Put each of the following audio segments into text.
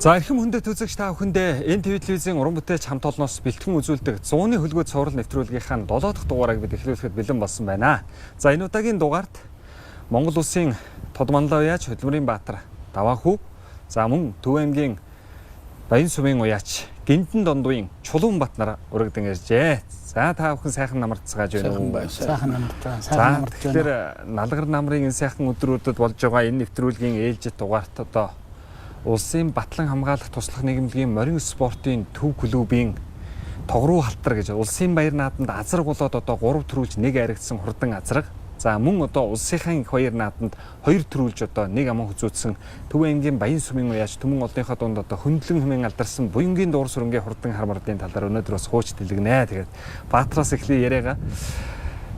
За эрхэм хүндэт үзэгч та бүхэндээ НТV телевизийн уран бүтээлч хамт олноос бэлтгэн үзүүлдэг 100-ны хөлгөө цуврал нэвтрүүлгийнхаа 7 дахь дугаарыг бид эхлүүлэхэд бэлэн болсон байна. За энэ удаагийн дугаарт Монгол улсын Тодманлаа уяач Хөдөлмөрийн Баатар Даваахүү, за мөн Төв аймгийн Баян сумын уяач Гинтэн Дондуын Чулуун Батнаар урагдсан иржээ. За та бүхэн сайхан намарцгааж байна уу? Сайхан намарцгаа. За тэгэхээр налгар намрын энэ сайхан өдрүүдэд болж байгаа энэ нэвтрүүлгийн ээлжид дугаарт одоо Улсын Батлан хамгаалах туслах нийгэмлэгийн морин спортын төв клубын Тогруу халтар гэж улсын баяр нааданд азраг болоод одоо 3 төрүүлж 1 аригдсан хурдан азраг. За мөн одоо улсынхаа их баяр нааданд 2 төрүүлж одоо 1 аман хүзүүцсэн Төв аймгийн Баян сумын уяач Түмэн олонхоо дунд одоо хөндлөн хэмээн алдарсан буянгийн дуур сүрэнгийн хурдан хармардын талаар өнөөдөр бас хууч дэлгэнэ. Тэгээд Баатараас эхлэе яриагаа.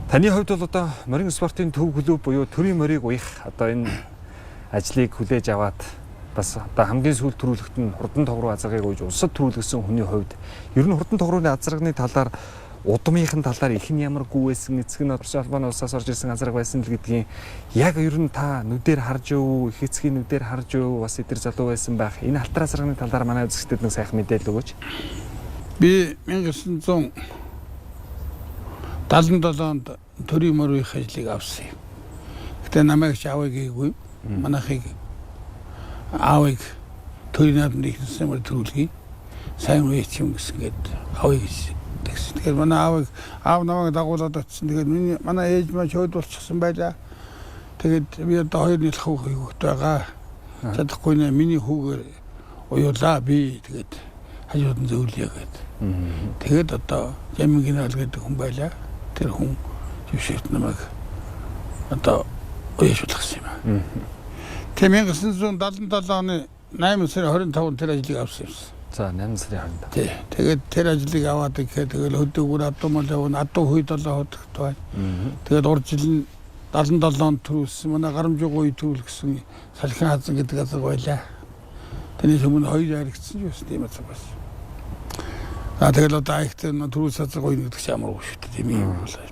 Таны хувьд бол одоо морин спортын төв клуб буюу төрийн морийг уях одоо энэ ажлыг хүлээж аваад бас одоо хамгийн сүүл төрүүлэгт нь хурдан тогруу азрагыг үйж улсад төрүүлгэсэн хүний хувьд ер нь хурдан тогрууны азрагны талаар удмынхын талаар их нь ямар гүү байсан, эцэг нь Орос Албаны улсаас орж ирсэн азраг байсан л гэдгийг яг ер нь та нүдээр харж юу, их эцгийн нүдээр харж юу, бас эдэр залуу байсан байх. Энэ алтар азрагны талаар манай үзэгчдэд нэг сайхан мэдээлэл өгөөч. Би 1977 онд төрийн морийн ажлыг авсан юм. Гэтэ намайг ч авъя гээгүй. Манайхыг аавыг төрийн наадмын ихнэсэн мөр төрүүлгий. Сайн үеч юм гэсэн гээд авъя гэж. Тэгэхээр манай аав намайг дагуулад очсон. Тэгээд манай ээж маань шууд болчихсон байлаа. Тэгээд би одоо 2 нийлх хүүхэд байгаа. Чадахгүй нэ миний хүүгээр уйлаа би тэгээд хажууд нь зөвлөе гээд. Тэгээд одоо Жамин генерал гэдэг хүн байлаа. Тэр хүн жившигт намайг одоо уяжуулсан юм. Тэгээд 1977 оны 8 сарын 25-нд тэр ажлыг авсан юм. За 8 сарын 25. Тий. Тэгээд тэр ажлыг аваад ирэхэд тэгэл хөдөөгөр адуу явна. Адуу хүйд болоо хөдөлгөт байна. Тэгээд урд жил нь 77 онд төрүүлсэн. Манай гарамжуугийн үе төрүүлсэн салхин хазан гэдэг азар байлаа. Тэрний өмнө 2 харигдсан юм тийм азар байсан. Тэгэл одоо ихт төрүүлсэн азар гоё гэдэг ч ямар шүү дээ. Тийм юм болоо.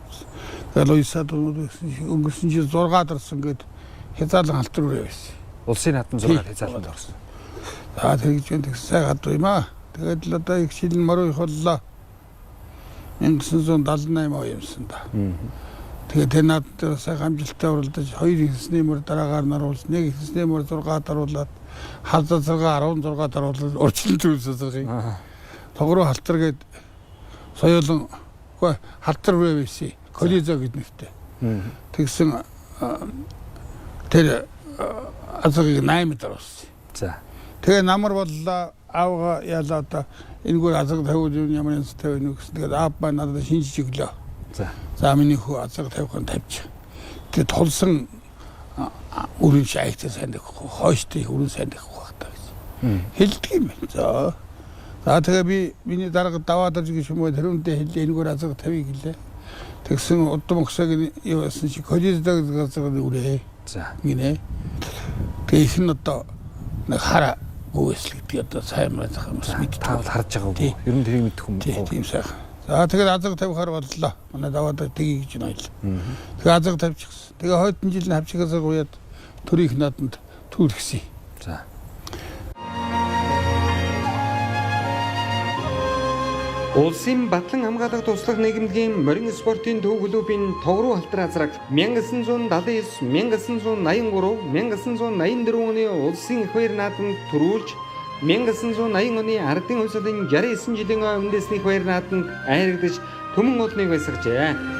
Тэгэл уйсаад өнгөрсөн жил 6 дарсан гээд хязаалан халтар үрээ байсан. Улсын наадмын 6 хязааланд орсон. За тэгж сайн гадуу юм аа. Тэгээд л одоо их шилэн морой холлоо. 1978 он юмсан да. Тэгээд тэр наад дээр сайн амжилттай уралдаж 2 хэсний мөр дараагаар наруулж 1 хэсний мөр 6 даруулаад хазаа 16 даруулаад урчлан төрүүлсэн. Тогруу халтар гээд соёолон халтар үрээ байсан. Колизо гэдэг нэртэй. Тэгсэн тэр азрыг 8 даруулсан. За. Тэгээ намар боллоо аавга яалаа одоо энэгээр азраг тавиул ямар юм тавих нүг гэсэн. Тэгээд аав ба надад шинжиж өглөө. За миний хүү азраг тавихын тавьчих. Тэгээд тулсан үрэн шайхтай сайн дэх хойштой үрэн сайн дэх багтаа гэсэн. Хэлдэг юм. За тэгээ миний дарга даваад ирж гэж юм уу тэрүүндээ хэлээ энэгээр азраг тавих гэлээ. Тэгсэн удам өгсөг юу байсан чи колиздаг азраг үрээ. За гинэ. Тэгээ их нь одоо нэг хараа үеслэг би одоо сайн мэдэх юм бас мэд таавал харж байгаа үү? Ер нь тэрийг мэдэх юм уу? Тийм сайхан. За тэгээд азраг тавихаар боллоо. Манай даваад тгий гэж нойл. Тэгээ азраг тавьчихсан. Тэгээ хойдон жил нь хавчиг азраг уяад төрийн нааданд түүргсэн. За. Улсын Батлан хамгаалах туслах нийгэмлэгийн морин спортын төв клубын Тогруу халтар азраг 1979, 1983, 1984 оны улсын их баяр наадамд төрүүлж 1980 оны ардын хувьсгалын 69 жилийн өмнөөсний их баяр наадамд айрагдаж Түмэн олныг баясгажээ.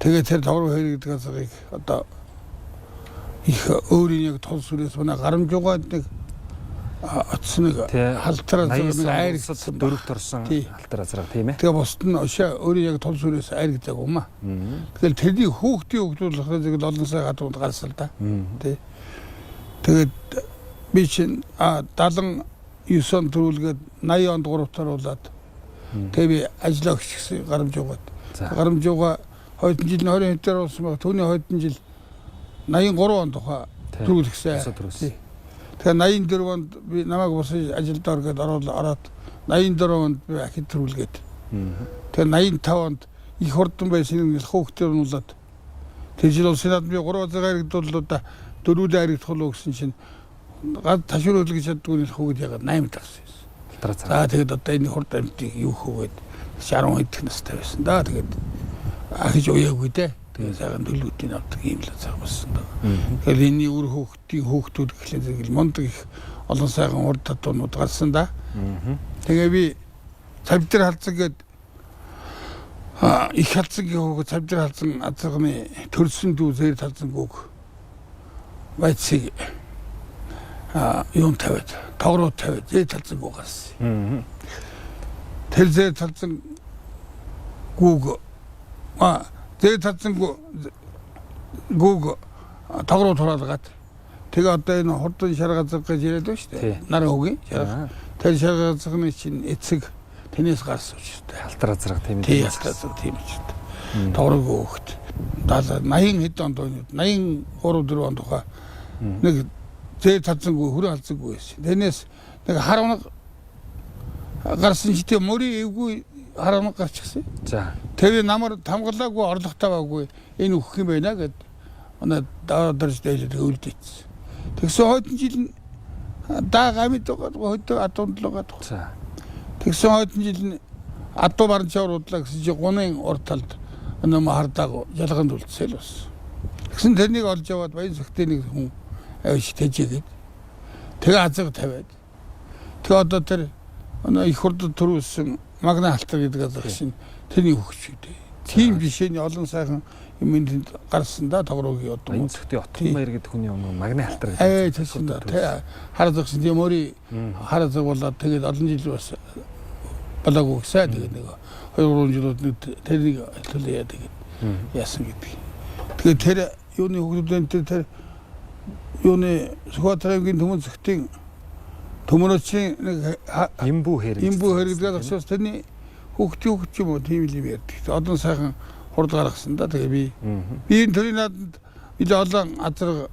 Тэгээд тэр тогруу хоёр гэдэг азрыг одоо их өөрийн яг тул сүрээс манай гарамжуугаа нэг атсан нэг халтар азраг айрагдсан дөрөвт орсон халтар азраг тийм ээ. Тэгээ бусд нь өөрийн яг тул сүрээс айрагддаг юм аа. Тэгэл тэрний хүүхдийн хөгжүүлэхэд олон сая гадуур гарсан л да. Тий. Тэгээд би чинь 79 он төрүүлгээд 80 онд 3 таруулаад тэгээ би ажиллаа өгсөн гарамжуугаад. Гарамжуугаа хойдон жил 20 хэмтээр болсон баг. Түүний хойдон жил 83 он тухай төрүүлсэн. Тэгээ 84 онд би намайг босож ажилд оргээд ороод 84 онд би ахид төрүүлгээд. Тэгээ 85 онд их хурдан байсан нэг хүүхдээр нуулаад. Тэр жил улсын наад би 3 зэрэгдүүлээд дөрвөлээ харигдах гэсэн чинь гад ташуур үлгэж чаддгүй нэг хүүхэд ягаад 8 тагсан юм. За тэгээд одоо энэ хурд амьтыг юу хөөгээд 10 хэд настай байсан да. Тэгээд ахиж уяагүй дээ. Тэгээд сайхан төлөвүүдийн авдаг юм л цаг болсон да. Тэгэхээр энэ үр хүүхдүүд гэхлээр мондөг их олон сайхан урд татварууд гарсан да. Тэгээ би цавдэр халзан гээд их халзангийн хүүхэд цавдэр халзан азарганы төрсөн дүү зэр халзан гүг байцыг юун тавиад тогроо тавиад зээ талцсан гугаас. Тэр зээ талцсан гуг зээ талцсан гуг тогроо тураагаад тэгээ одоо энэ хурдан шаргазах гэж яриад байна шүү дээ. Нараа хөгийн шаргаз. Тэр шаргазны чинь эцэг тэнэс гарсан учраас Алтар азраг тийм ээ. Тийм алтар тийм ч. Тогроо гугт 80 хэд онд 83 4 онд тухай нэг зээ талцсангүй хүрээ алцсангүй байсан. Тэрнээс нэг харавнаг гарсан читэй мөрийн эвгүй харавнаг гарчихсан. За. Тэр намар тамгалаагүй орлоготой байгаагүй энэ өгөх юм байна гэд манай даарч дээлээд өвлдөж. Тэгсэн хойдон жил даа гамит хойдоо адундлаад. За. Тэгсэн хойдон жил адуу баранчаар удлаа гэсэн чинь гунын урд талд нөм хардаг ялганд үлдсэл бас. Тэгсэн тэрнийг олж яваад баян зөвхтэй нэг хүн авч тэжээгээд тэгээ азаг тавиад тэгээ одоо тэр их хурд төрүүлсэн магна алтар гэдэг азаг шин тэрний хөгч үү. Тийм жишээний олон сайхан юм энд гарсан да тогроогийн одоо баян зөвхтэй Отгон баяр гэдэг хүний өмнө магна алтар гэдэг. Тийм да. Тэгээ харазгсан тийм мөрий харазг болоод тэгээд олон жил бас балаагүй гэсэн тэгээд нэг 2-3 жилүүд нэг тэрнийг төлөөяа тэгээд яасан гэдэг. Тэгээд тэр юуны хөгжүүлэлт тэр юуны Сүхбаатарын төмөн зөвхтийн төмөрөчийн нэг имбүү хэрэглээд очиж тэрний хөгч юм уу тийм л юм ярьдаг. Одоо сайхан хурд гаргасан да. Тэгээ би энэ төрийн нааданд бид олон азар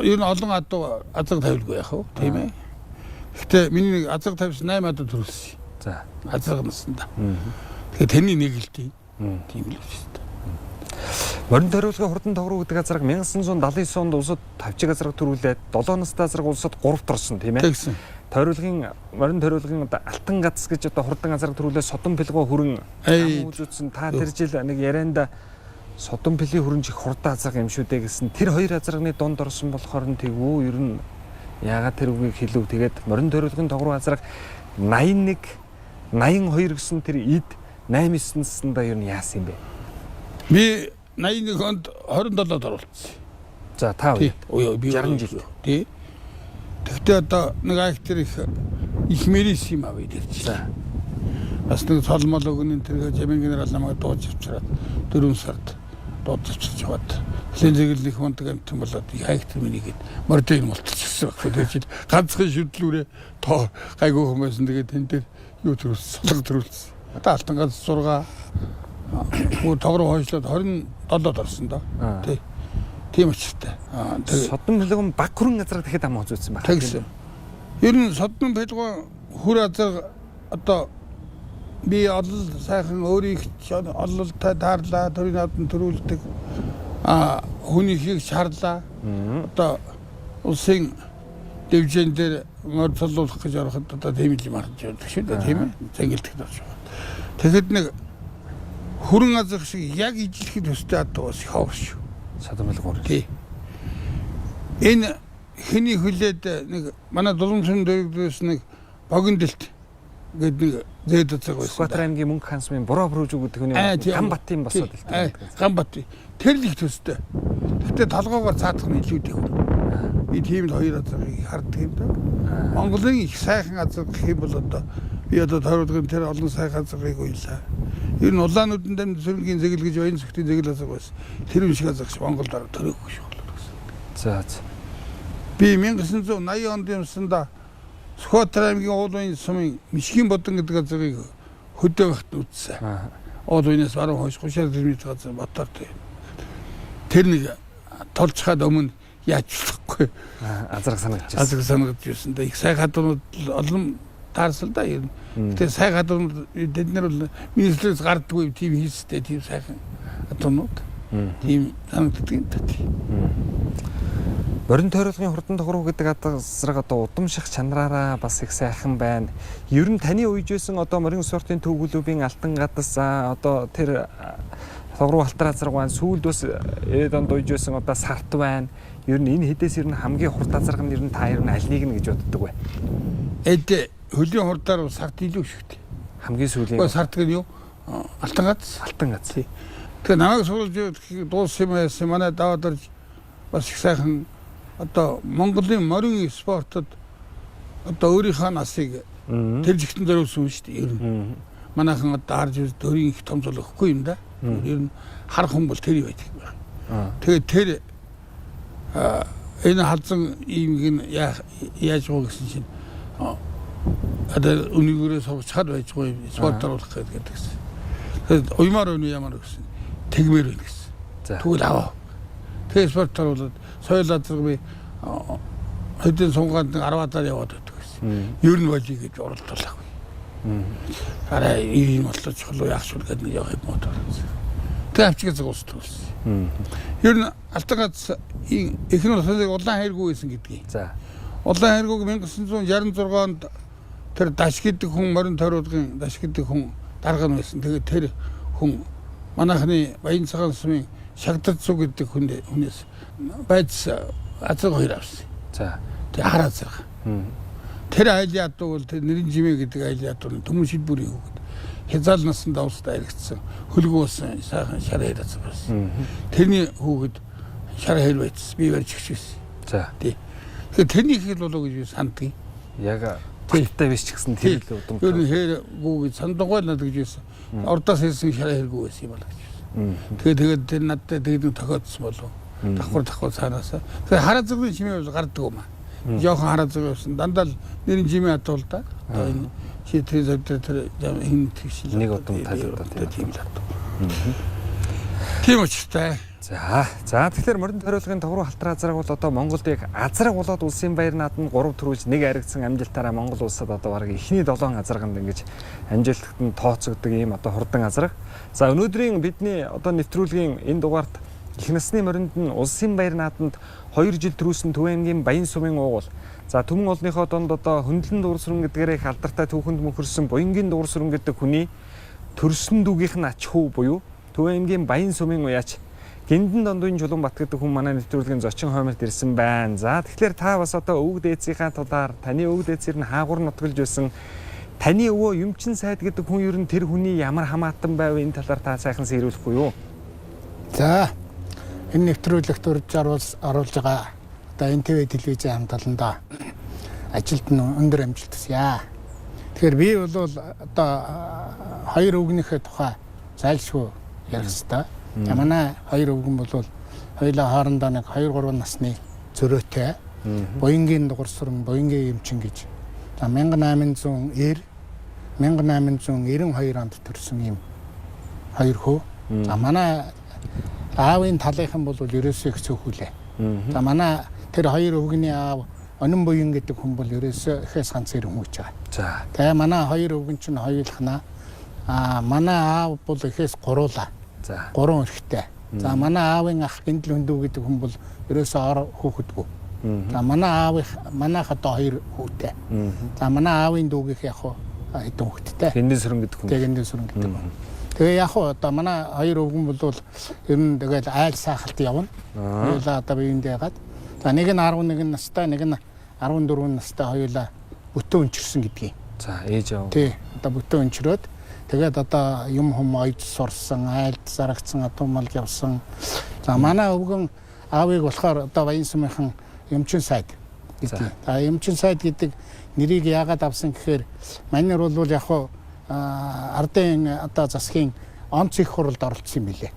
ер нь олон адуу азар тавилгүй яах вэ тийм ээ. Гэхдээ миний нэг азар тавьсан 8 адуу төрүүлсэн. За азар насан да. Тэгээ тэрний нэг л тийм л шүү дээ. Морин тойролгын хурдан тогроо гэдэг азраг 1979 онд улсад 50 азраг төрүүлээд 7 настай азраг улсад 3-т орсон тийм ээ. Тэгсэн. Морин тойролгын алтан гац гэж одоо хурдан азраг төрүүлээд содон пилгоо хүрэн үзүүлсэн. Та тэр жил нэг ярианда содон пилийн хүрэн чих хурдан азраг юм шүү дээ гэсэн. Тэр хоёр азрагны донд орсон болохоор нь тэгвүү ер нь яагаад тэр үгийг хэлв. Тэгээд морин тойролгын тогроо азраг 81 82 гэсэн тэр эд 8-9 наснда ер нь яасан юм бэ? Би 81 онд 27-д оролцсон. За та үе би 60 жил. Тий. Тэгтээ одоо нэг актер их мэрис юм аа бид. За. Бас нэг цолмол өгнө тэр жамин генерал намайг дууж авчираад 4 сард дууж авчирч яваад линзэгэл их мундаг амтан болоод актер минийгээд мордыг мултчихсан баг. Тэгээд ганцхан шүтлүүрээ тоо гайгүй хүмүүсэн тэгээд тэн дээр юу төрүүлсэн солонг төрүүлсэн. Одоо алтан ганц 6 тогроо хойшлоод 27-д орсон да. Тий. Тийм учиртай. Содон пилгон баг хүрэн азраг дахиад ам үзүүлсэн байна. Тэгсэн. Ер нь содон пилгон хүр азраг одоо би олол сайхан өөрийг ололтой таарлаа, төрийн нааданд төрүүлдэг. Хүнийхийг шаарлаа. Одоо улсын дэвжэн дээр морцолуулах гэж ороход одоо тийм юм харж байдаг шүү дээ, тийм ээ. Зангилдагд орж байгаа. Тэгэхэд нэг хүрэн азраг шиг яг ижилхэд төстэй адуу бас их авах шүү. Содон пилгон. Тий. Энэ хэний хүлээд нэг манай Дулуумсын дөрөвдөөс нэг богиндэлт гэдэг нэг зэд цэг байсан. Сүхбаатар аймгийн мөнгө хансмын буруу бүрүүж гэдэг хүний Ганбатын босоод илтгэв. Ганбат. Тэр л их төстэй. Гэхдээ толгоогоор цаадах нь илүү дэв. Би тийм л хоёр азрыг харддаг юм да. Монголын их сайхан азар гэх юм бол одоо би одоо тойролгын тэр олон сайхан азрыг уйлаа. Ер нь улаануудын дамд сөрөгийн зэгэл гэж баян зөвхтийн зэгэл азар байсан. Тэр юм шиг азар шиг Монгол дараа төрөөгүй шүү. За. Би 1980 онд юмсанда Сүхбаатар аймгийн уулын сумын Мишгин бодон гэдэг азрыг хөдөө багт үзсэн. Уулынаас баруун хойш 30 км газар ботоор тэр нэг толцоход өмнө яаж болохгүй азраг санагдчихсан. Азраг санагдчихсан. Их сайхан хадуунууд олон таарсал да ер нь. Тэгээ сай гадуурнууд бид нар бол министрээс гардаггүй тийм хийстэй тийм сайхан гадуурнууд. Тийм санагддаг юм та тийм. Морин тойролгын хурдан тохруу гэдэг азраг одоо удамших чанараараа бас их сайхан байна. Ер нь таны үйж байсан одоо морин спортын төв клубын алтан гадас одоо тэр тохруу алтар азраг байна. Сүүлд бас 90 онд үйж байсан одоо сарт байна. Ер нь энэ хэдээс ер нь хамгийн хурд азраг нь ер нь та ер нь аль нэг нь гэж боддог вэ? Эд хөлийн хурдаар сарт илүү шигтэй. Хамгийн сүүлийн. Сарт гэдэг юу? Алтан гац. Алтан гац. Тэгээ намайг суулж дууссан юм яасан манай даваад бас их сайхан одоо Монголын морин спортод одоо өөрийнхөө насыг тэр жигтэн зориулсан шүү дээ. Ер нь манайхан одоо харж үз төрийн их том зүйл өгөхгүй юм да. Ер нь хар хүн бол тэр байдаг юм байна. Тэгээд тэр энэ халзан ийм яаж гоо гэсэн чинь одоо өнөөгөө сувчхад байжгүй спорт оруулах гэдэг гэсэн. Тэгээд уймаар өнөө ямар гэсэн тэгмээр байна гэсэн. Тэгвэл аваа. Тэгээд спорт оруулаад соёл азраг би хэдэн сунгаад 10-аар яваад байдаг гэсэн. Ер нь болий гэж оролдуулах. Араа ийм боллоо чухал яах шүл гэдэг нэг явах юм уу. Тэгээд авчиг зогсдог гэсэн. Ер нь алтгац ихнэр сонсыг улаан хайргүй байсан гэдгийг. За. Улаан хайргүйг 1966 онд тэр даш гэдэг хүн морин тойролгын даш гэдэг хүн дарга нь байсан. Тэгээд тэр хүн манайхны Баян цагаан сумын Шагдад цуг гэдэг хүнээс байц азраг хоёр авсан. За. Тэгээ хар азраг. Тэр айлын ядуу бол тэр нэрийн жимээ гэдэг айлын ядуу төмөн шилбүрийн хүүхэд. Хязаал наснд австай иргэсэн. Хөлгөөсөн сайхан шар хэр азраг байсан. Тэрний хүүхэд шар хэр байц би барьж өгчээсэн. За. Тэгэхээр тэрний хэл болоо гэж би санддаг. Яг тэртэй биш ч гэсэн тэр л удам. Ер нь хэр гүү гэж сандаггүй надад гэж байсан. Ордоос хэлсэн шар хэргүй байсан юм байна гэж. Тэгээд тэр надад тэгээд тохиодсон болов. Давхар цаанаасаа. Тэгээд хараа зүгийн чимээ бол гардаг юм аа. Жохон хараа зүг байсан. Дандаа л нэрийн чимээ атуул да. Одоо энэ шийтрийн зөвдөр тэр энэ тэгш нэг удам талуудаа тийм л атуу. Тийм учраас. За тэгэхээр морин тойролгын товруу халтар азраг бол одоо Монголд яг азраг болоод улсын баяр нааданд 3 төрүүлж нэг аригдсан амжилтаараа Монгол улсад одоо бараг эхний 7 азраганд ингэж амжилтанд нь тооцогддог ийм одоо хурдан азраг. За өнөөдрийн бидний одоо нэвтрүүлгийн энэ дугаарт их насны моринд нь улсын баяр нааданд 2 жил төрүүлсэн Төв аймгийн Баян сумын уугуул. За Төмөн олныхоо донд одоо хөндлөн дуурсрын гэдгээрээ их алдартай түүхэнд мөнхөрсөн Буянгийн дуурсрын гэдэг хүний төрсөн дүүгийнх нь ач хүү буюу Төв аймгийн Баян сумын уяач Гиндэн дондын Чулуун Бат гэдэг хүн манай нэвтрүүлгийн зочин хойморт ирсэн байна. За тэгэхээр та бас одоо өвөг дээдсийнхаа тулаар таны өвөг дээдсээр нь хаагур нутгалж байсан таны өвөө Юмчин сайд гэдэг хүн ер нь тэр хүний ямар хамаатан байв энэ талаар та сайхан сэрүүлэхгүй юу? За энэ нэвтрүүлэгт оруулж байгаа одоо НТВ телевизийн хамталанда ажилд нь өндөр амжилт хүсье. Тэгэхээр би бол одоо хоёр өвгнийхээ тухай зайлшгүй ярих хэрэгтэй. Манай хоёр өвгөн бол хоёулаа хоорондоо нэг 2-3 насны зөрөөтэй. Буянгийн дугуйсран, Буянгийн Юмчин гэж. За 1890 1892 онд төрсэн юм хоёр хөө. За манай аавын талынхан бол ерөөсөө их цөөхүүлээ. За манай тэр хоёр өвгөний аав Онон Буян гэдэг хүн бол ерөөсөө ихээс ганц ирэн хүн гэж байгаа. За. Тэгээ манай хоёр өвгөн чинь хоёулахна манай аав бол ихээс гуруулаа. За. 3 эрэгтэй. За манай аавын ах Гиндэл Хөндөө гэдэг хүн бол ерөөсөө ор хүүхэдгүй. За манай манайх одоо 2 хүүтэй. За манай аавын дүүгийнх яг хэдэн хүүхэдтэй. Гиндэн сүрэн гэдэг хүн. Гиндэн сүрэн гэдэг хүн. Тэгээ яг одоо манай хоёр өвгөн бол ер нь тэгэл айл сайхалт явна. Хоёулаа одоо биендээ ягаад. За нэг нь 11 настай, нэг нь 14 настай хоёулаа бүтэн өнчирсэн гэдгийг. За ээж аав. Тий. Одоо бүтэн өнчрөөд тэгээд одоо юм хүм ойд сурсан, айлд зарагцсан, атумал явсан. За манай өвгөн аавыг болохоор одоо Баян сумынхан Юмчин сайд гэдэг. За Юмчин сайд гэдэг нэрийг яагаад авсан гэхээр манайр бол яг ардын одоо засгийн онц их хуралд оролцсон юм билээ.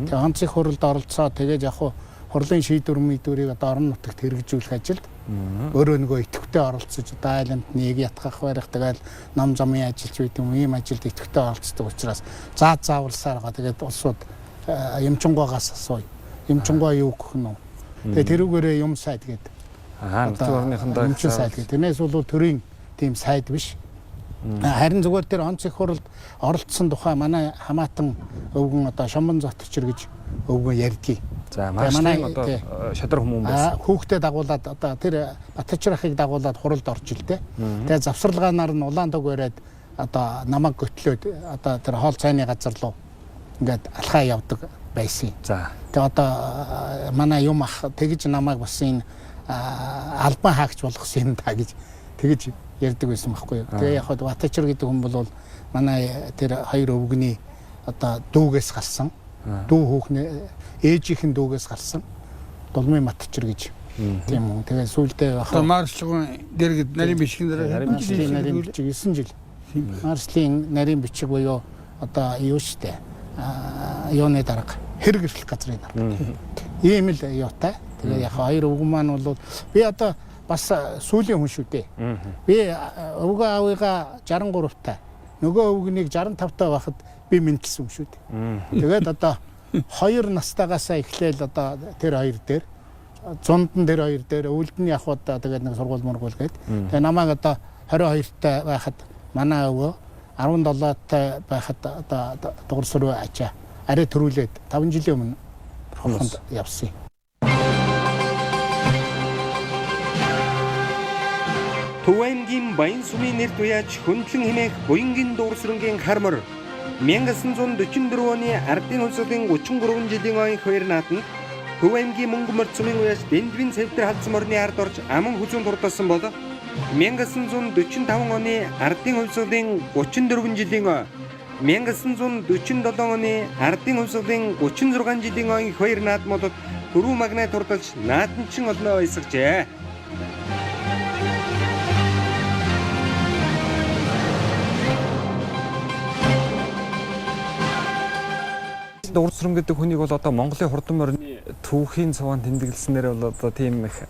Тэгээ онц их хуралд оролцоо тэгээд яг хурлын шийдвэр мэдвэрийг одоо орон нутагт хэрэгжүүлэх ажилд өөрөө нөгөө идэвхтэй оролцож одоо айланд нэг ятгах барих тэгээд ном замын ажилч үед ийм ажилд идэвхтэй оролцдог учраас заавалсаар тэгээд улсууд Юмчингоогоос асууя. Юмчингоо юу гэх нь вэ? Тэгээд тэрүүгээрээ юм сайд гэдэг. Нутгийн орныхондоо Юмчин сайд гэдэг. Тэрнээс бол төрийн тийм сайд биш. Харин зүгээр тэр онц их хуралд оролцсон тухай манай хамаатан өвгөн одоо Шомбон Зотчир гэж өвгөн ярьдгийг. За маш тийм одоо шодрог хүмүүс байсан. Хүүхдээ дагуулад одоо тэр Батчирахыг дагуулад хуралд орж илтэй. Тэгээ завсарлагаанаар нь улаан дог бариад одоо намайг готлоод одоо тэр хоол цайны газар руу ингээд алхаа явдаг байсан. За. Тэгээ одоо манай юм ах тэгж намайг бас энэ албан хаагч болгосон юм та гэж тэгж ярьдаг байсан байхгүй юу. Тэгээ яг хад Батчир гэдэг хүн бол манай тэр хоёр өвгөний одоо дүүгээс гарсан. Дүү хүүхний ээжийнхэн дүүгээс гарсан. Дулмын Батчир гэж. Тийм үү. Тэгээ сүүлдээ одоо Марслын дэргэд нарийн бичгийн дараа нарийн бичиг 9 жил. Марслын нарийн бичиг буюу одоо юу штэ. Юуны дарга хэрэгжлэх газрын дарга. Ийм л юутай. Тэгээ яг хоёр өвгөн маань бол би одоо бас сүүлийн хүн шүү дээ. Би өвгөө аавыгаа 63 таа. Нөгөө өвгөнийг 65 таа байхад би мэдсэн юм шүү дээ. Тэгээд одоо 2 настайгаас эхлээл одоо тэр хоёр дээр зундан тэр хоёр дээр өвөлд нь яг одоо тэгээд нэг сургууль мургуул гээд тэгээ намайг одоо 22 таа байхад манай өвөө 17 таа байхад одоо дугуйсруу ачаа арай төрүүлээд 5 жилийн өмнө хонхонд явсан. Төваймгийн Баян сумын нэр туяач хөндлөн хэмээх буянгийн дуурсрынгийн хармор 1944 оны ардын хувьсгалын 33 жилийн ойн хоёр наатанд Төваймгийн Мөнгөмөр сумын уяас Дэндвийн цэвтэр халдсан морны ард орж аман хүзүүн турдасан бол 1945 оны ардын хувьсгалын 34 жилийн 1947 оны ардын хувьсгалын 36 жилийн ойн хоёр наадмуудад хөрвүү магнай турдалж наадамчин олноо баясгажээ. Дуурсрам гэдэг хүнийг бол одоо Монголын хурдан морины түүхийн цувгаан тэмдэглэснээр бол одоо тийм их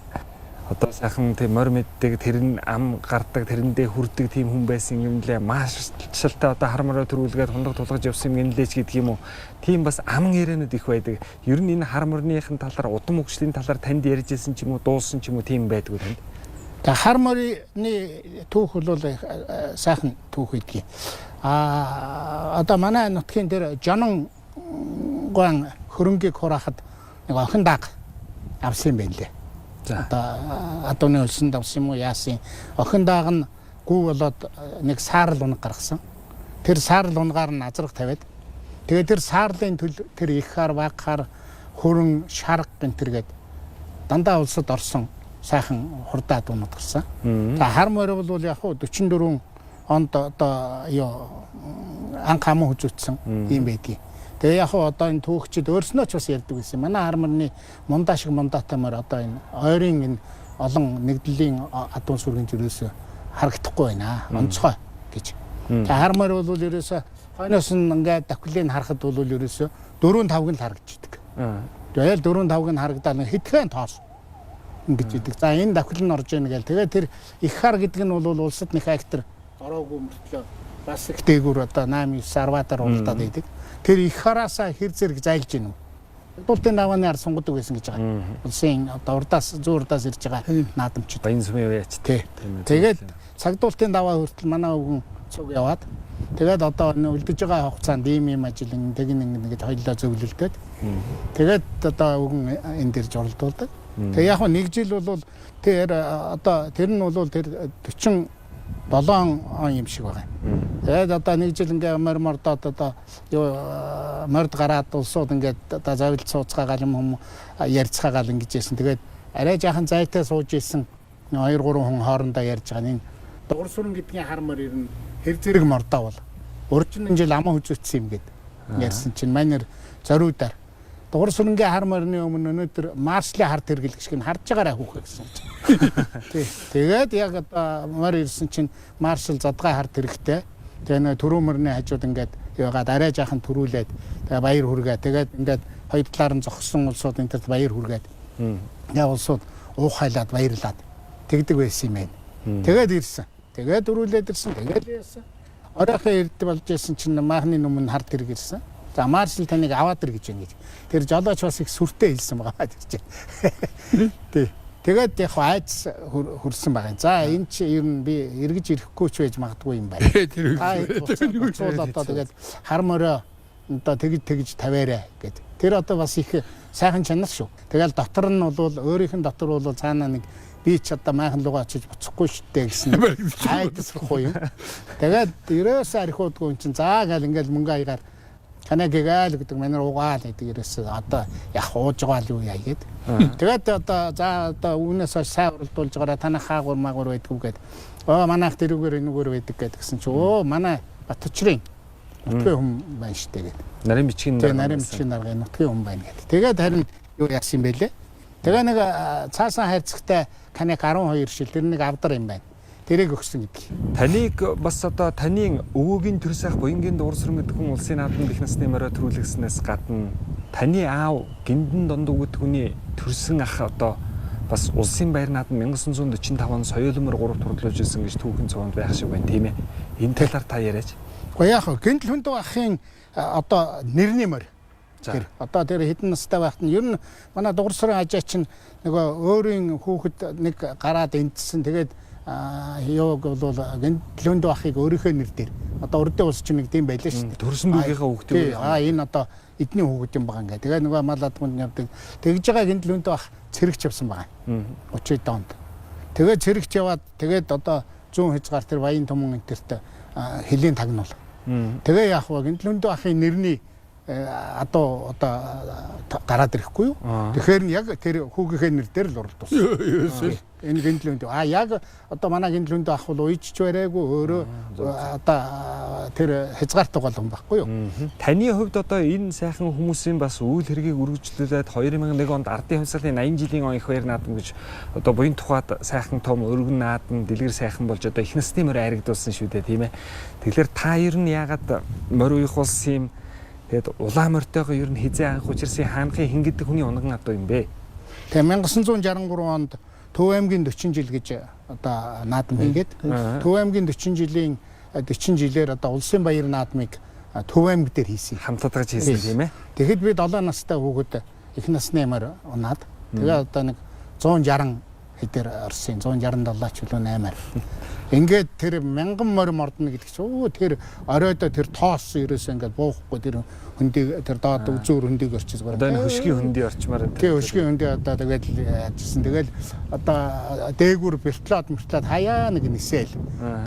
одоо сайхан тийм морь мэддэг тэр нь ам гардаг тэрэндээ хүрдэг тийм хүн байсан юм лээ. Маш шилтэй одоо хар мороо төрүүлгээд хундаг тулгаж явсан юм гинлээч гэдэг юм уу. Тийм бас аман яриануд их байдаг. Ер нь энэ хар морныхын талаар удам хөгжлийн талаар танд ярьж ирсэн ч юм уу дуулсан ч юм уу тийм байдгүй танд. Тэгээ хар морины түүх бол сайхан түүх гэдгийг. Одоо манай нутгийн дээр Жонон гуан хөрөнгийг хураахад нэг охин даг авсан юм байна лээ. Одоо адууны өлсөнд авсан юм уу яасан. Охин даг нь гүү болоод нэг саарл унаг гаргасан. Тэр саарл унагаар нь азрах тавиад тэгээд тэр саарлын төл тэр их хар баг хар хөрөн шарга гэнтэргээд дандаа улсад орсон сайхан хурдаад унаг гарсан. За хар морь бол яг хуу 44 онд одоо юу анх аман хүзүүцсэн юм байдгийг. Тэгээ яг одоо энэ түүхчид өөрснөө ч бас ярьдаг байсан. Манай хар морины мундаа шиг мундаатай морь одоо энэ ойрын энэ олон нэгдлийн адуун сүргийн зүрээс харагдахгүй байна. Онцгой гэж. Тэгээ хар морь бол ерөөсө хойноос нь ингээд давхлыг харахад бол ерөөсө 4-5 л харагдчихдаг. Тэгээд 4-5 нь харагдаад хэдхэн тоос ингэж идэг. За энэ давхил нь орж ийн гээл. Тэгээд тэр их хар гэдэг нь бол улсад нэг актер ороогүй мөртлөө бас их дээгүүр одоо 8-9 арватаар уралдаад идэг. Тэр их хараасаа хэр зэрэг зайлж гинэ. Дуултын давааны ар сунгадаг байсан гэж байгаа. Улсын одоо урдаас зүүн урдаас ирж байгаа наадамчид. Баян сумын уяач. Тэгээд цагдуултын даваа хүртэл манай өвгөн цуг яваад тэгээд одоо үлдэж байгаа хугацаанд ийм ажил ингэж хоёлоо зөвлөлдөд. Тэгээд одоо өвгөн энэ дээр журалдуулдаг. Тэгээ яг нэг жил бол тэр одоо тэр нь бол тэр 47 он юм шиг байгаа. Тэгээд одоо нэг жил ингээ мордод одоо морд гараад улсууд ингээд одоо завил цууцгаагаал юм ярьцгаагаал ингэж ийсэн. Тэгээд арай жаахан зайтай сууж ийсэн 2-3 хүн хоорондоо ярьж байгаа. Энэ дуурсүрэн гэдгийн хар морь ирнэ хэр зэрэг мордоо бол уржин жил аман хүзүүцсэн юм гээд ярьсан чинь манер зориудаар дуурсүрэнгийн хар морины өмнө өнөөдөр Марслын хар тэргэл гişг нь харж байгаарай хүүхэ гэсэн. Тэгээд яг одоо морь ирсэн чинь Маршал задгай хар тэрэгтэй. Тэгээ нөө төрөө морины хажууд ингээд яагаад арай жаахан төрүүлээд тэгээ баяр хүргээ. Тэгээд ингээд хоёр талаар нь зогссон улсууд энэ төрт баяр хүргээд. Яг улсууд уухайлаад баярлаад тэгдэг байсан юм байна. Тэгээд ирсэн. Тэгээд дөрүүлээд ирсэн. Тэгээд яасан. Оройхоо эрд болж исэн чинь маахны өмнө хар тэрэг ирсэн. За Маршал таныг аваад ир гэж ингэж. Тэр жолооч бас их сүртэй хэлсэн байгаа гэж. Тий. Тэгээд яг айц хүрсэн байгаа. За энэ чи ер нь би эргэж ирэхгүй ч байж магадгүй юм байна. Тэр Уцуул одоо тэгээд хар морой одоо тэгж тавиарай гэд. Тэр одоо бас их сайхан чанар шүү. Тэгэл дотор нь бол өөрийнх нь дотор бол цаана нэг би ч одоо майхан лугаа очиж буцахгүй штэ гэсэн айдсрахгүй юм. Тэгээд ерөөсөө архиудгүй юм чин заа гал ингээл мөнгө аягаар танаа гэгээл гэдэг манер угаал гэдэг ерөөсөө одоо яг ууж байгаа л юу яа гээд. Тэгээд одоо за одоо үүнээс хойш сайн уралдуулж байгаараа танаа хаагур магур байдгүй гээд. Манайх тэрүүгээр энүүгээр байдаг гэдгсэн чи манай Батчрын нутгийн хүн байна штэ гээд. Нарийн бичгийн нарийн бичгийн даргын нутгийн хүн байна гээд. Тэгээд харин юу яасан бэлээ? Тэгээ нэг цаасан хайрцагтай таныг 12 жил тэр нэг авдар юм байна. Тэрийг өгсөн гэдэг. Таныг бас одоо таны өвөөгийн төр сайх буянгийн дуурсран гэдэг хүн улсын наадмын их насны морой төрүүлгэснээс гадна таны аав Гиндэн Дондуу гэдэг хүний төрсөн ах одоо бас улсын баяр наадам 1945 он соёлмор 3 турлуулж ирсэн гэж түүхэн цогонд байх шиг байна тийм ээ. Энэ талаар та яриач. Гэхдээ яг Гиндэн Дондуу ахын одоо нэрний морь. Тэр одоо тэр хэдэн настай байхад нь ер нь манай дуурсран ажаа чинь нөгөө өөрийн хүүхэд нэг гараад эндсэн тэгээд ёог бол Гиндэн ахыг өөрийнхөө нэр дээр одоо урдын улс чинь нэг тийм байлаа шүү дээ. Төрсөн дүүгийнхээ хүүхдээ энэ одоо эдний хүүхэд юм байгаа ингээ. Тэгээ нөгөө мал адманд явдаг. Тэгж байгаа Гиндэн ах цэрэгч явсан байгаа. 30 донд. Тэгээ цэрэгч яваад тэгээд одоо зүүн хязгаар тэр баян томон энтерт хэлийн тагнуул. Тэгээ яах вэ? Гиндэн ахын нэрний одоо гараад ирэхгүй юу? Тэгэхээр нь яг тэр хүүгийнхээ нэр дээр л уралдуулсан. Энэ Гиндэн яг одоо манай Гиндэн ах бол уйчч барайгүй өөрөө одоо тэр хязгаартай гол юм байхгүй юу? Таны хувьд одоо энэ сайхан хүмүүсийн бас үйл хэргийг үргэлжлүүлээд 2001 онд ардын хувьсгалын 80 жилийн их баяр наадам гэж одоо буян тухайд сайхан том өргөн наадам дэлгэр сайхан болж одоо их насны морь харигдуулсан шүү дээ тийм ээ. Тэгэхээр та ер нь яагаад морь уух улсын тэгээд улаан морьтойгоо ер нь хизээ анх учирсан хаанхын хин гэдэг хүний унган адуу юм бэ? Тэгээ 1963 онд Төв аймгийн 40 жил гэж одоо наадам хийгээд Төв аймгийн 40 жилээр одоо улсын баяр наадмыг Төв аймаг дээр хийсэн. Хамтлагаж хийсэн тийм ээ. Тэгэхэд би 7 настай хүүхэд их насны морь унаад тэгээ одоо нэг 160 хэдээр орсон 167 ч үлээ 8-аар. Ингээд тэр мянган морь мордно гэдэг чинь тэр оройдоо тэр тоос ерөөсөө ингээд буухгүй тэр хөндийг тэр доод үзүүр хөндийг орчиж байгаа. Одоо энэ хөшгийн хөндий орчмаар. Тэгээ хөшгийн хөндий одоо тэгээд яажсэн. Тэгэл одоо дээгүүр бэртлээд хаяа нэг нисээл.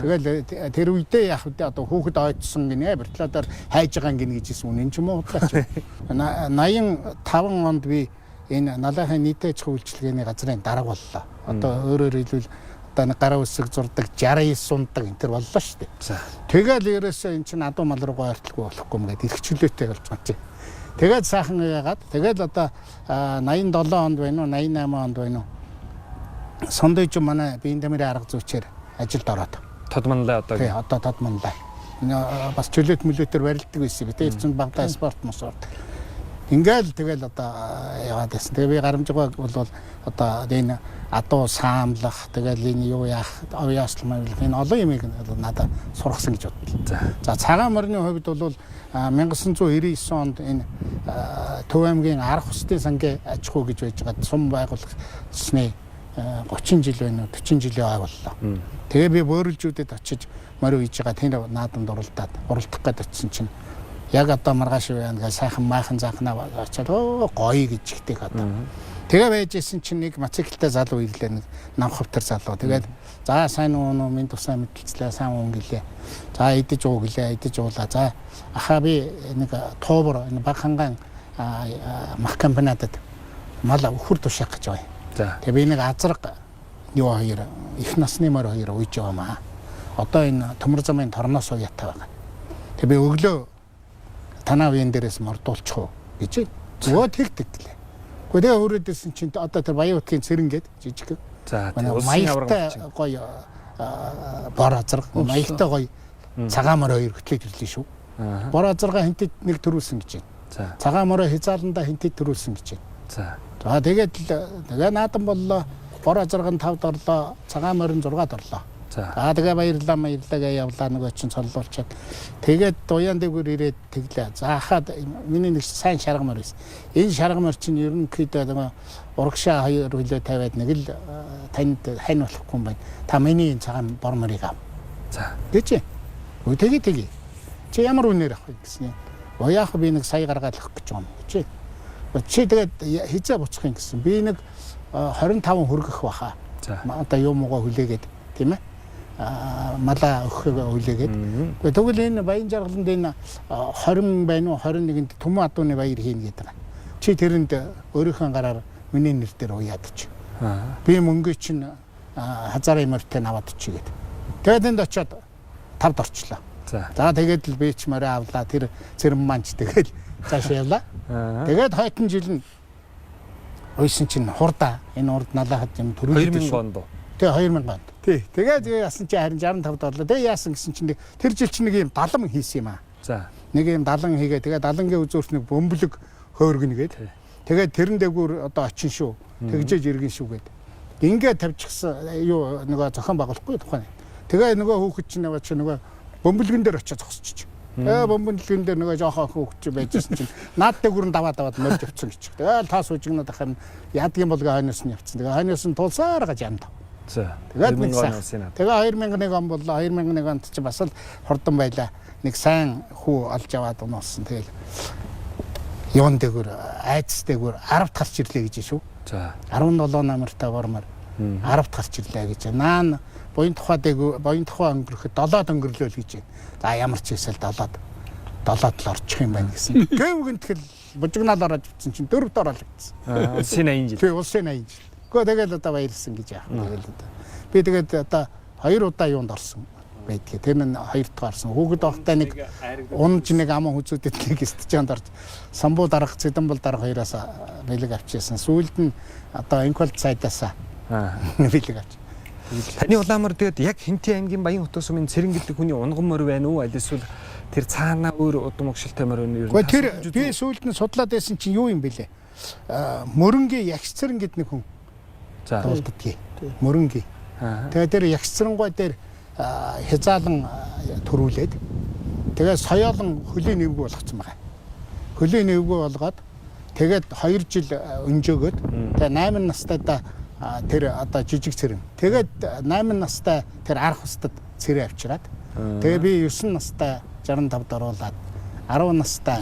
Тэгэл тэр үедээ яг одоо хүүхэд ойдсон гинэ бэртлээдээр хайж байгаа гин гэжсэн үнэн ч юм уу худлаач. 85 онд би энэ налахын нийтэд үйлчилгээний газрын дарга боллоо. Одоо өөрөөр хэлбэл одоо нэг гараа үсэг зурдаг 69 сундаг энэ төр боллоо шүү дээ. Тэгэл ерөөсөө эн чинь адуу мал руугаа ортолгүй болохгүй юм гээд эрхчлөөтэй болж байгаа чи. Тэгээд сайхан яагаад тэгэл одоо 87 онд байна уу 88 онд байна уу сондойч манай биеийн тамирын арга зүйчээр ажилд ороод. Тодманлаа одоо. Тий одоо тодманлаа. Бас чөлөөт мөлөөтөр барилдаг байсан. Би чинь багтаа спорт мосоор. Ингээл тэгэл одоо яваад байсан. Тэгээ би гарамжгаа бол одоо энэ адуу саамлах тэгэл энэ юу яах авьяаслал энэ олон юмыг надад сургасан гэж бодлоо. За цагаан морины хувьд бол 1999 онд энэ Төв аймгийн арга хусдын сангийн аж ахуй гэж байж байгаа сум байгуулагдсны 30 жил байна уу 40 жилийн ой боллоо. Тэгээ би бөөрөлжүүдэд очиж морь үйж байгаа тэр наадамд уралдах гээд очисон чинь яг одоо маргааш байна гэж сайхан майхан заахнаа очоод гоё гэж ихтэй одоо. Тэгээ байж исэн чинь нэг мотоциклтай залуу ирлээ нэг намхавтар залуу. Тэгээд за сайн уу минь тусаа мэдэлцлээ сайн уу гэлээ. За идэж уу гэлээ идэж уулаа. За ахаа би нэг туубар энэ баг ханган мах компаниадад мал өхөр тушаах гэж байна. За тэгээ би нэг азраг юу хоёр их насны морь хоёр үйж байгаа маа. Одоо энэ төмөр замын торноос уяатай байгаа. Тэгээ би өглөө танаа вен дээрээс мордуулчих уу гэж зөө тэгдэг лээ. Гэхдээ тэгээ өөрөөдөөс чинь одоо тэр баян утгийн цэрэнгээд жижиг. За маягтай гоё бор азраг маягтай гоё цагаан морь хоёр хөтлөж ирлээ шүү. Бор азрага хинтэд нэг төрүүлсэн гэж байна. За цагаан морь хязааланда хинтэд төрүүлсэн гэж байна. За тэгээд тэгээ наадам боллоо. Бор азраг нь 5 дорлоо, цагаан морь нь 6 дорлоо. За. Тэгээ баярлаа гээ явлаа нөгөө чинь цоллуулчаад. Тэгээд дуян дээгүүр ирээд тэглээ. Заахад миний нэг сайн шаргамар байсан. Энэ шаргамар чинь ерөнхийдөө нөгөө урагшаа 2 хөлөө тавиад нэг л танд хань болохгүй юм байна. Та миний цагаан борморыг ав. За. Гэж. Тэгээ. Чи ямар үнээр авах вэ гэсэн юм. Яах би нэг сая гаргаад өгөх гэж байгаа юм гэж. Чи тэгээд хизээ буцах юм гэсэн. Би нэг 25 хөргөх баха. За. Одоо юм уу хүлээгээд тийм ээ. Малаа өгөхөг хүлээгээд. Тэгвэл энэ баян жаргаланд энэ 20 байна уу 21-нд Түмэн адууны баяр хийнэ гэдэг. Чи тэрэнд өөрийнхөө гараар миний нэр дээр уяад чи. Би мөнгө чинь хазарын мөртөө аваад чи гэдэг. Тэгээд энд очиод тавд орчлоо. За тэгээд л би ч морь авлаа тэр цэрэм манч тэгээд цааш явлаа. Тэгээд хойдон жил нь ойсон чинь хурда энэ урд налахад юм төрүүлээд 2000 онд. Тэгээ 2000 онд. Тий. Тэгээд яасан чи харин 65 доллар. Тэгээ яасан гэсэн чинь тэр жил чинь нэг юм далам хийсэн юм аа. За. Нэг юм далан хийгээ тэгээд далангийн үзүүрт нэг бөмбөлөг хөөргөн гээд. Тэгээд тэрэн дээгүүр одоо очин шүү. Тэгжээж иргэн шүү гээд. Ингээд тавьчихсан юу нөгөө зохион байгуулахгүй тухайн. Тэгээ нөгөө хүүхэд чинь нөгөө бөмбөлгөн дээр очиж зогсчих. Бөмбөлгөн дээр нөгөө жоохон хүүхэд чинь байжсэн чинь наад дээгүүр нь даваад морж явцсан гэж. Тэгээ таа суужигнаад ахын яадгийн болго хойноос нь явцсан. Тэгээ хойноос нь тулсаар гаж ямд. За. Тэгээд 2001 он боллоо. 2001 онд чи бас л хурдан байлаа. Нэг сайн хүү олж аваад унаасан. Тэгэл юун дээгүүр айдас дээгүүр 10-т гарч ирлээ гэж шүү. За. 17 номертай бормор 10-т гарч ирлээ гэж. Наан буян тухай өнгөрөхөд 7-д өнгөрлөө л гэж. За ямар ч хэсэл 7-д л орчих юм байна гэсэн. Гэвгэн тэгэл бужигнаал ороод ивцэн чинь 4-д ороолгдсон. Улсын 80 жил. Тэг улсын 80 жил. Гэхдээ тэгэл одоо баярлсан гэж яах вэ тэгэл одоо. Би тэгээд одоо 2 удаа юунд орсон байдгийг. Тэр нь 2 дахь орсон. Хүүхэд байхдаа нэг унж нэг аман хүзүүдэд нэг стажинд орж самбуу дарга, цэдэнбол дарга хоёроос бэлэг авчихсан. Сүүлд нь одоо инквалт сайдаас бэлэг авч. Таны улаамаар тэгээд яг Хинтээ аймгийн Баян хотоос өмнө цэрэн гэдэг хүний унган морь байна уу? Аль эсвэл тэр цаанаа өөр удам өгшөлтэй морь байна уу? Тэр би сүүлд нь судлаад байсан чинь юу юм бэлээ? Мөрөнгийн ягч цэрэн гэдэг нэг хүн. За. Дуулдадгийг. Мөрөнгийн. Тэгээд тэр ягч цэрэнгой дээр хязаалан төрүүлээд тэгээд соёолон хөлийн нэвгүй болгоцсон байгаа. Хөлийн нэвгүй болгоод тэгээд 2 жил өнжөөгөөд тэгээд 8 настайдаа тэр одоо жижиг цэрэн. Тэгээд 8 настай тэр арах устдад цэрээ авчираад тэгээ би 9 настай 65-д оруулаад 10 настай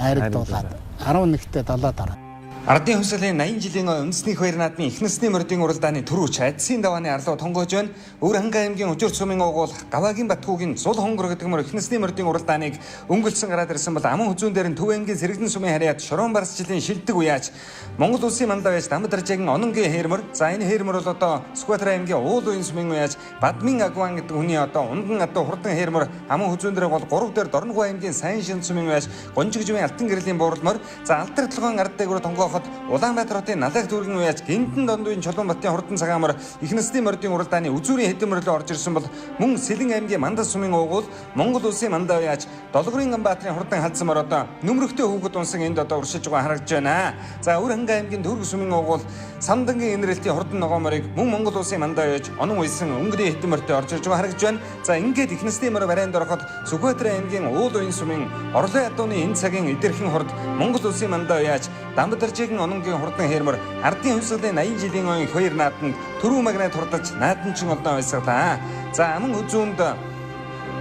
айрагдуулаад 11-т 7-д ороод Ардын хувьсгалын 80 жилийн үндэсний хоёр наадмын их насны мордын уралдааны түрүүч Адсын давааны арлуу тонгоож байна. Өвөр хангай аймгийн Ужир сумын угуул Гаваагийн Батгуугийн Зул хонгор гэдэг мөр их насны мордын уралдааныг өнгөлсөн гараад ирсэн бол аман хүзүүн дээр нь Төв аймгийн Сэрэгдэн сумын харьяат Шорон барс жилийн шилдэг уяаж Монгол улсын мандаа байж Дамдаржаагийн ононгийн хээрмөр. За энэ хээрмөр бол одоо Сүхбаатар аймгийн Уул уян сумын уяаж Бадмин Агван гэдэг хүний одоо унган одоо хурдан хээрмөр аман хүзүүн дээр бол 3 дээр Дорногов аймгийн Сайн шин сумын уяаж Гонжигживийн Алтан гэрлийн буурлмор. За Алтартлогон ард дээгүүр тонгоо Улаанбаатар хотын Налах дүүргийн уяаж Гинтэн дондын Чулуунбатын хурдан цагаамар их насны мордын уралдааны үзүүрийн хэдэн мөрлөө орж ирсэн бол мөн Сэлэн аймгийн Мандас сумын угуул Монгол улсын мандаа уяаж Долгорын Ганбаатарын хурдан халдсан мөр одоо нөмрөхтэй хүүхэд унсан энд одоо уршиж байгаа харагдж байна. За Өвөр хангай аймгийн Төрг сумын угуул Самдангийн инрэлтийн хурдан ногоо морыг мөн Монгол улсын мандаа уяаж онон уйсан өнгөрийн хэдэн мөртөө орж ирж байгаа харагдж байна. За ингээд их насны мөр барайнд ороход Сүхбаатар аймгийн Уул уян сумын Орлын адууны энэ цагийн эдэрхэн хурд Монгол улсын мандаа уяаж Дамдаржаагийн ононгийн хурдан хээрмөр ардын хувьсгалын 80 жилийн ойн хоёр нааданд төрүү магнайт хурдаж нааданчин олдоо байсгалаа. За аман хүзүүнд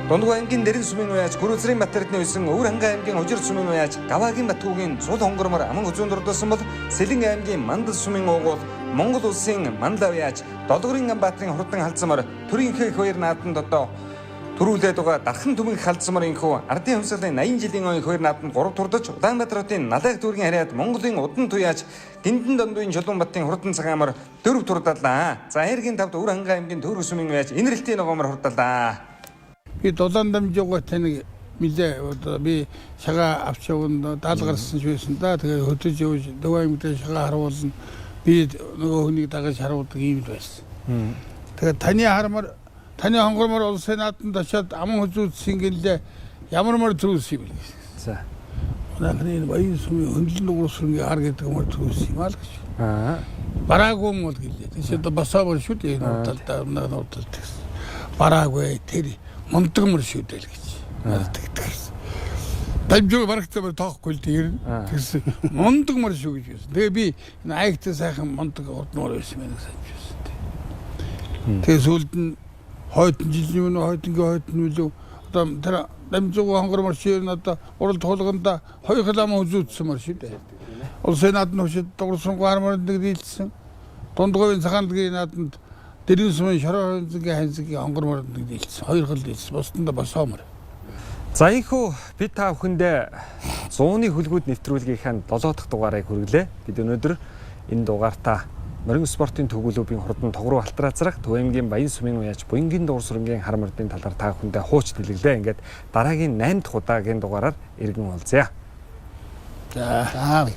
Дундгой аймгийн Нэрэн сумын уяаж Гүрүзрийн Батэрдны уйсан Өвөр хангай аймгийн Ужир сумын уяаж Гаваагийн Батгуугийн Зул хонгормор аман хүзүүнд ордосон бол Сэлэн аймгийн Мандас сумын угуул Монгол улсын мандаа уяаж Долгорын Ганбаатарын хурдан халдсамар төрийнхээ хоёр нааданд одоо төрүүлээд байгаа дархан түмэн халдсамар инхүү ардын хувьсгалын 80 жилийн ойн хоёр нааданд 3 турдаж Улаанбаатар хотын Налах дүүргийн харьяат Монголын удан туяаж Гинтэн дондын Чулуунбатын хурдан цагаамар 4 турдалаа. За Хайргийн 5-д Өвөр хангай аймгийн Төрг сумын уяаж инрэлтийн ногоомор хурдалаа. Би дулаан дамжуугаа таныг мэдээ би шагаа авч явна даал гарсан ч байсан да. Тэгээ хөтөж явж Төв аймагт шагаа харуулна. Би нөгөө хүнийг дагаж харуулдаг юм байсан. Тэгээ таны харамар таны хонгормор улсын нааданд очиад аман хүзүүцсэн гэлээ ямар мөр төрүүлсэн юм бэ? За. Өнөөдөр энэ Баян сумын хөндлөн дугуйсрын ар гэдэг мөр төрүүлсэн юм аа л гэж. Бараагүй юм бол гэлээ. Тэсээ босоо мөр шүү дээ энэ талдаа нуудалт гэсэн. бараагүй тэр мундагмар шүдэл гэж надад тэгсэн. Дамжуу барагтаа тоохгүй л тэр тэгсэн. Мундагмар шүү гэж байсан. Тэгээ би энэ аягтай сайхан мундаг урдмаар байсан мэн гэж санаж байсан. Тэгээ сүүлд нь хойдон жилийн өмнө хойдонгийн үлээ одоо тэр дамжуу хонгормор шир надад уралд хулганда хоёр лам үзүүлсэн мөр шүү дээ. Улсын наадны хөшөд дуурсангүй хармард дийлсэн. Дундгойн цагаанлагын нааданд дэрийн сумын шороогийн ханзгийн хонгормор дийлсэн. Хоёр хол дийлсэн. Бусдаа босоомор. За ийхүү бид та бүхэндээ 100-ны хөлгүүд нэвтрүүлгийнхаа 7 дахь дугаарыг хүргэлээ. Бид өнөөдөр энэ дугаартаа морин спортын төгөөлөбийн хурдан тогруу Алтраазрах Төвөмгийн Баян сумын уяач Буянгийн дуур сүрэнгийн хар мордын талаар та бүхэндээ хууч дэлгэлээ. Ингээд дараагийн 8 дахь удаагийн дугаараар иргэн уулзъя. За